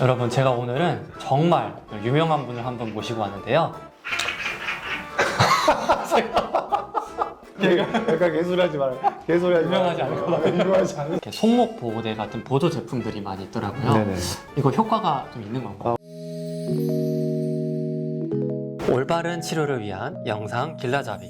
여러분, 제가 오늘은 정말 유명한 분을 한 분 모시고 왔는데요. 약간 개소리하지 마라. 개소리하지 마라. 유명하지 않을 것 같아요. 유명하지 않을 이렇게 손목 보호대 같은 보조 제품들이 많이 있더라고요. 네네. 이거 효과가 좀 있는 건가요? 올바른 치료를 위한 영상 길라잡이.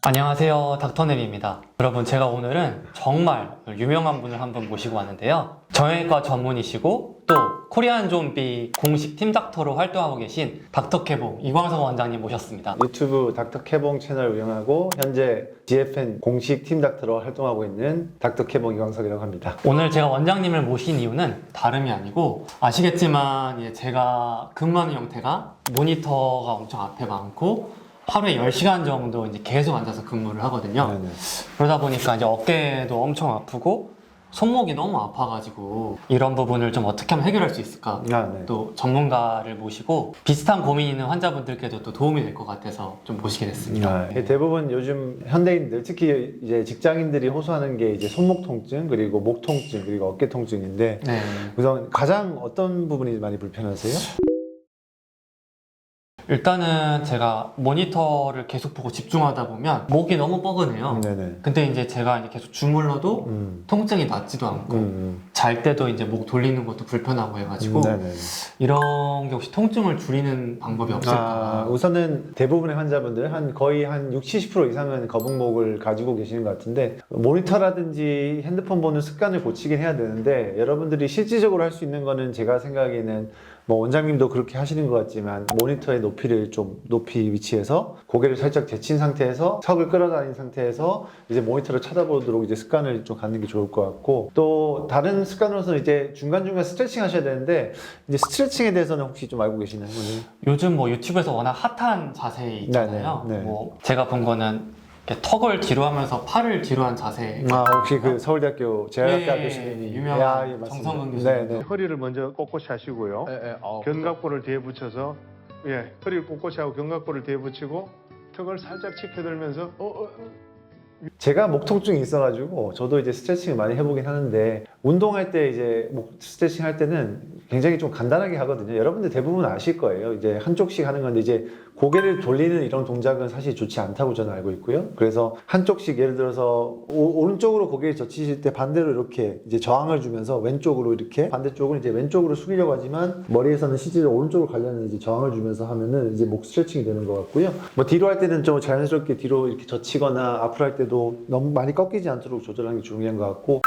안녕하세요, 닥터넴입니다. 여러분, 제가 오늘은 정말 유명한 분을 한 분 모시고 왔는데요. 정형외과 전문이시고 또 코리안 좀비 공식 팀닥터로 활동하고 계신 닥터케봉 이광석 원장님 모셨습니다. 유튜브 닥터케봉 채널 운영하고 현재 GFN 공식 팀닥터로 활동하고 있는 닥터케봉 이광석이라고 합니다. 오늘 제가 원장님을 모신 이유는 다름이 아니고, 아시겠지만 제가 근무하는 형태가 모니터가 엄청 앞에 많고 하루에 10시간 정도 이제 계속 앉아서 근무를 하거든요. 네네. 그러다 보니까 이제 어깨도 엄청 아프고 손목이 너무 아파가지고 이런 부분을 좀 어떻게 하면 해결할 수 있을까? 네. 또 전문가를 모시고 비슷한 고민 있는 환자분들께도 또 도움이 될 것 같아서 좀 모시게 됐습니다. 대부분 요즘 현대인들, 특히 이제 직장인들이 호소하는 게 이제 손목 통증, 그리고 목 통증, 그리고 어깨 통증인데 네. 우선 가장 어떤 부분이 많이 불편하세요? 일단은 제가 모니터를 계속 보고 집중하다 보면 목이 너무 뻐근해요. 네네. 근데 이제 제가 이제 계속 주물러도 통증이 낫지도 않고 잘 때도 이제 목 돌리는 것도 불편하고 해가지고 네네. 이런 게 혹시 통증을 줄이는 방법이 없을까? 우선은 대부분의 환자분들 거의 한 60, 70% 이상은 거북목을 가지고 계시는 것 같은데, 모니터라든지 핸드폰 보는 습관을 고치긴 해야 되는데, 여러분들이 실질적으로 할 수 있는 거는 제가 생각에는 뭐 원장님도 그렇게 하시는 것 같지만 모니터의 높이를 좀 높이 위치해서 고개를 살짝 제친 상태에서 턱을 끌어다닌 상태에서 이제 모니터를 쳐다보도록 이제 습관을 좀 갖는 게 좋을 것 같고, 또 다른 습관으로서는 이제 중간중간 스트레칭 하셔야 되는데, 이제 스트레칭에 대해서는 혹시 좀 알고 계시나요? 오늘? 요즘 뭐 유튜브에서 워낙 핫한 자세 있잖아요. 네네, 네. 뭐 제가 본 거는 이렇게 턱을 뒤로 하면서 팔을 뒤로 한 자세. 혹시 그 서울대학교 재활학과 교수님이 유명한 맞습니다. 정성근 교수님. 네네. 허리를 먼저 꼿꼿이 하시고요. 견갑골을 뒤에 붙여서 허리를 꼿꼿이 하고 견갑골을 뒤에 붙이고 턱을 살짝 치켜들면서 제가 목 통증이 있어가지고 저도 이제 스트레칭을 많이 해보긴 하는데, 운동할 때 이제 목 스트레칭 할 때는 굉장히 좀 간단하게 하거든요. 여러분들 대부분 아실 거예요. 이제 한쪽씩 하는 건데, 이제 고개를 돌리는 이런 동작은 사실 좋지 않다고 저는 알고 있고요. 그래서 한쪽씩, 예를 들어서 오른쪽으로 고개를 젖히실 때 반대로 이렇게 이제 저항을 주면서 왼쪽으로 이렇게, 반대쪽은 이제 왼쪽으로 숙이려고 하지만 머리에서는 실제로 오른쪽으로 가려는 이제 저항을 주면서 하면은 이제 목 스트레칭이 되는 것 같고요. 뭐 뒤로 할 때는 좀 자연스럽게 뒤로 이렇게 젖히거나, 앞으로 할 때도 너무 많이 꺾이지 않도록 조절하는 게 중요한 것 같고,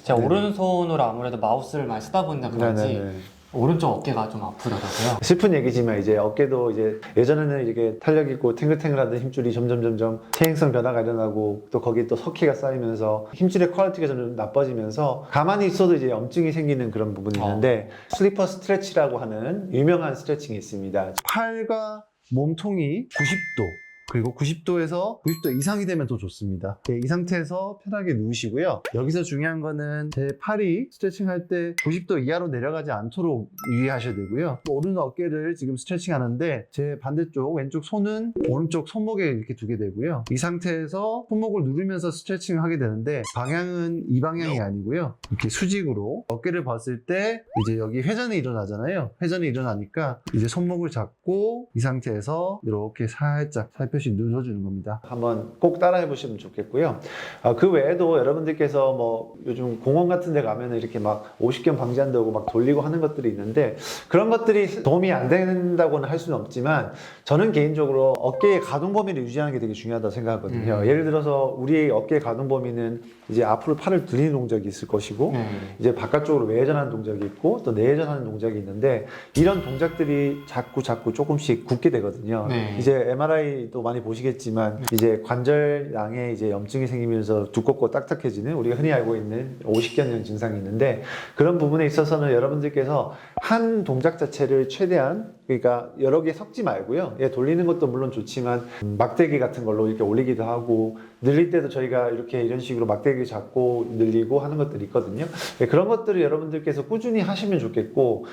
제가 네네. 오른손으로 아무래도 마우스를 많이 쓰다 보니까 그런지 네네네. 오른쪽 어깨가 좀 아프더라고요. 슬픈 얘기지만 이제 어깨도 이제 예전에는 이렇게 탄력 있고 탱글탱글하던 힘줄이 점점 퇴행성 변화가 일어나고, 또 거기에 또 석회가 쌓이면서 힘줄의 퀄리티가 점점 나빠지면서 가만히 있어도 이제 염증이 생기는 그런 부분이 있는데, 슬리퍼 스트레치라고 하는 유명한 스트레칭이 있습니다. 팔과 몸통이 90도, 그리고 90도에서 90도 이상이 되면 더 좋습니다. 이 상태에서 편하게 누우시고요. 여기서 중요한 거는 제 팔이 스트레칭 할 때 90도 이하로 내려가지 않도록 유의하셔야 되고요. 오른 어깨를 지금 스트레칭 하는데, 제 반대쪽 왼쪽 손은 오른쪽 손목에 이렇게 두게 되고요. 이 상태에서 손목을 누르면서 스트레칭을 하게 되는데, 방향은 이 방향이 아니고요. 이렇게 수직으로 어깨를 봤을 때 이제 여기 회전이 일어나잖아요. 회전이 일어나니까 이제 손목을 잡고 이 상태에서 이렇게 살짝 살펴시 눌러주는 겁니다. 한번 꼭 따라해 보시면 좋겠고요. 그 외에도 여러분들께서 뭐 요즘 공원 같은 데 가면 이렇게 막 오십견 방지한다고 막 돌리고 하는 것들이 있는데, 그런 것들이 도움이 안 된다고는 할 수는 없지만, 저는 개인적으로 어깨의 가동 범위를 유지하는 게 되게 중요하다고 생각하거든요. 예를 들어서 우리의 어깨의 가동 범위는 이제 앞으로 팔을 들이는 동작이 있을 것이고, 이제 바깥쪽으로 외회전하는 동작이 있고, 또 내회전하는 동작이 있는데, 이런 동작들이 자꾸 조금씩 굳게 되거든요. 이제 MRI도 많이 보시겠지만 이제 관절낭에 이제 염증이 생기면서 두껍고 딱딱해지는, 우리가 흔히 알고 있는 오십견형 증상이 있는데, 그런 부분에 있어서는 여러분들께서 한 동작 자체를 최대한, 그러니까 여러 개 섞지 말고요. 돌리는 것도 물론 좋지만 막대기 같은 걸로 이렇게 올리기도 하고, 늘릴 때도 저희가 이렇게 이런 식으로 막대기 잡고 늘리고 하는 것들이 있거든요. 그런 것들을 여러분들께서 꾸준히 하시면 좋겠고,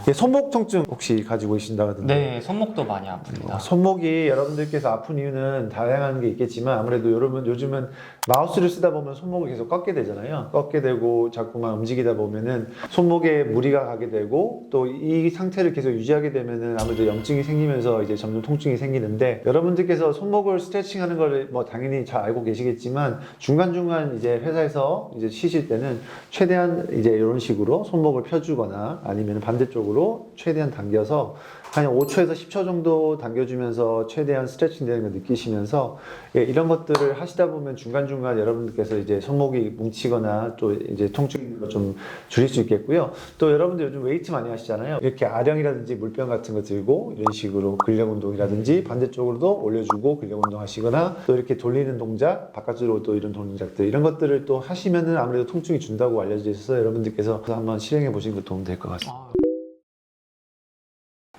예, 손목 통증 혹시 가지고 계신다고 하던데. 네, 손목도 많이 아픕니다. 손목이 여러분들께서 아픈 이유는 다양한 게 있겠지만 아무래도 여러분 요즘은 마우스를 쓰다 보면 손목을 계속 꺾게 되잖아요. 꺾게 되고 자꾸만 움직이다 보면은 손목에 무리가 가게 되고 또 이 상태를 계속 유지하게 되면은 아무래도 염증이 생기면서 이제 점점 통증이 생기는데 여러분들께서 손목을 스트레칭하는 거를 뭐 당연히 잘 알고 계시겠지만 중간중간 이제 회사에서 이제 쉬실 때는 최대한 이제 이런 식으로 손목을 펴주거나 아니면 반대쪽으로 최대한 당겨서 한 5초에서 10초 정도 당겨주면서 최대한 스트레칭 되는 걸 느끼시면서 예, 이런 것들을 하시다 보면 중간중간 여러분들께서 이제 손목이 뭉치거나 또 이제 통증 있는 거 좀 줄일 수 있겠고요. 또 여러분들 요즘 웨이트 많이 하시잖아요. 이렇게 아령이라든지 물병 같은 거 들고 이런 식으로 근력 운동이라든지 반대쪽으로도 올려주고 근력 운동 하시거나 또 이렇게 돌리는 동작, 바깥으로 또 이런 동작들 이런 것들을 또 하시면은 아무래도 통증이 준다고 알려져 있어서 여러분들께서 한번 실행해 보시는 것도 도움 될 것 같습니다.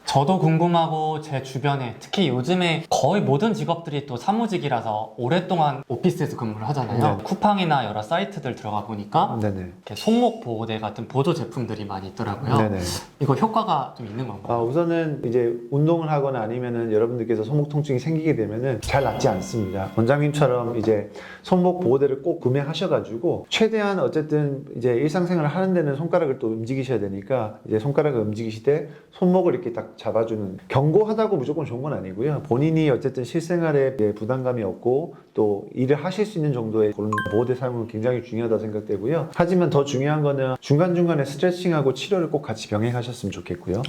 저도 궁금하고 제 주변에 특히 요즘에 거의 모든 직업들이 또 사무직이라서 오랫동안 오피스에서 근무를 하잖아요. 네. 쿠팡이나 여러 사이트들 들어가 보니까 네네. 이렇게 손목 보호대 같은 보조 제품들이 많이 있더라고요. 네네. 이거 효과가 좀 있는 건가요? 우선은 이제 운동을 하거나 아니면은 여러분들께서 손목 통증이 생기게 되면은 잘 낫지 않습니다. 원장님처럼 이제 손목 보호대를 꼭 구매하셔가지고 최대한 어쨌든 이제 일상생활을 하는 데는 손가락을 또 움직이셔야 되니까 이제 손가락을 움직이시되 손목을 이렇게 딱 잡아주는 견고하다고 무조건 좋은 건 아니고요. 본인이 어쨌든 실생활에 부담감이 없고 또 일을 하실 수 있는 정도의 그런 보호대 사용은 굉장히 중요하다고 생각되고요. 하지만 더 중요한 거는 중간중간에 스트레칭하고 치료를 꼭 같이 병행하셨으면 좋겠고요.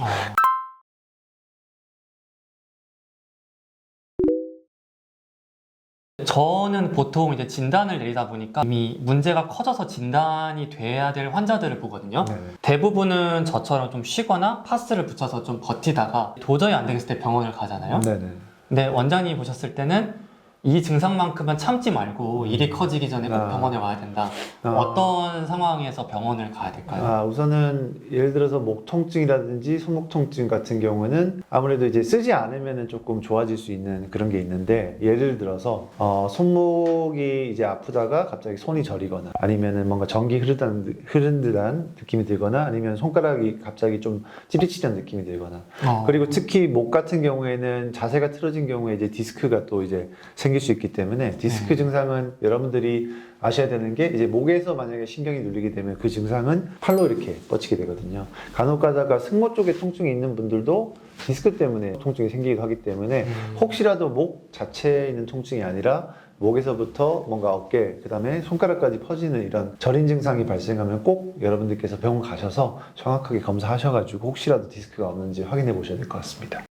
저는 보통 이제 진단을 내리다 보니까 이미 문제가 커져서 진단이 돼야 될 환자들을 보거든요. 네네. 대부분은 저처럼 좀 쉬거나 파스를 붙여서 좀 버티다가 도저히 안 되겠을 때 병원을 가잖아요. 네네. 근데 원장님이 보셨을 때는 이 증상만큼은 참지 말고 일이 커지기 전에 꼭 병원에 와야 된다. 어떤 상황에서 병원을 가야 될까요? 우선은 예를 들어서 목 통증이라든지 손목 통증 같은 경우는 아무래도 이제 쓰지 않으면 조금 좋아질 수 있는 그런 게 있는데 예를 들어서 손목이 이제 아프다가 갑자기 손이 저리거나 아니면은 뭔가 전기 흐른 듯한 느낌이 들거나 아니면 손가락이 갑자기 좀 찌릿찌릿한 느낌이 들거나 그리고 특히 목 같은 경우에는 자세가 틀어진 경우에 이제 디스크가 또 이제 생길 수 있기 때문에 디스크 증상은 여러분들이 아셔야 되는 게 이제 목에서 만약에 신경이 눌리게 되면 그 증상은 팔로 이렇게 뻗치게 되거든요. 간혹 가다가 승모 쪽에 통증이 있는 분들도 디스크 때문에 통증이 생기기도 하기 때문에 혹시라도 목 자체에 있는 통증이 아니라 목에서부터 뭔가 어깨, 그 다음에 손가락까지 퍼지는 이런 저린 증상이 발생하면 꼭 여러분들께서 병원 가셔서 정확하게 검사하셔가지고 혹시라도 디스크가 없는지 확인해 보셔야 될 것 같습니다.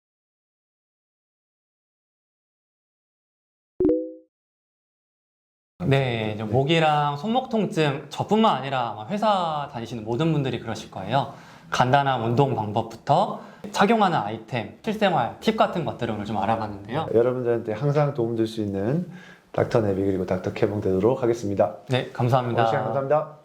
네, 이제 목이랑 손목 통증 저뿐만 아니라 아마 회사 다니시는 모든 분들이 그러실 거예요. 간단한 운동 방법부터 착용하는 아이템, 실생활 팁 같은 것들을 오늘 좀 알아봤는데요. 여러분들한테 항상 도움될 수 있는 닥터 네비 그리고 닥터 케봉 되도록 하겠습니다. 네, 감사합니다. 오늘 시간 감사합니다.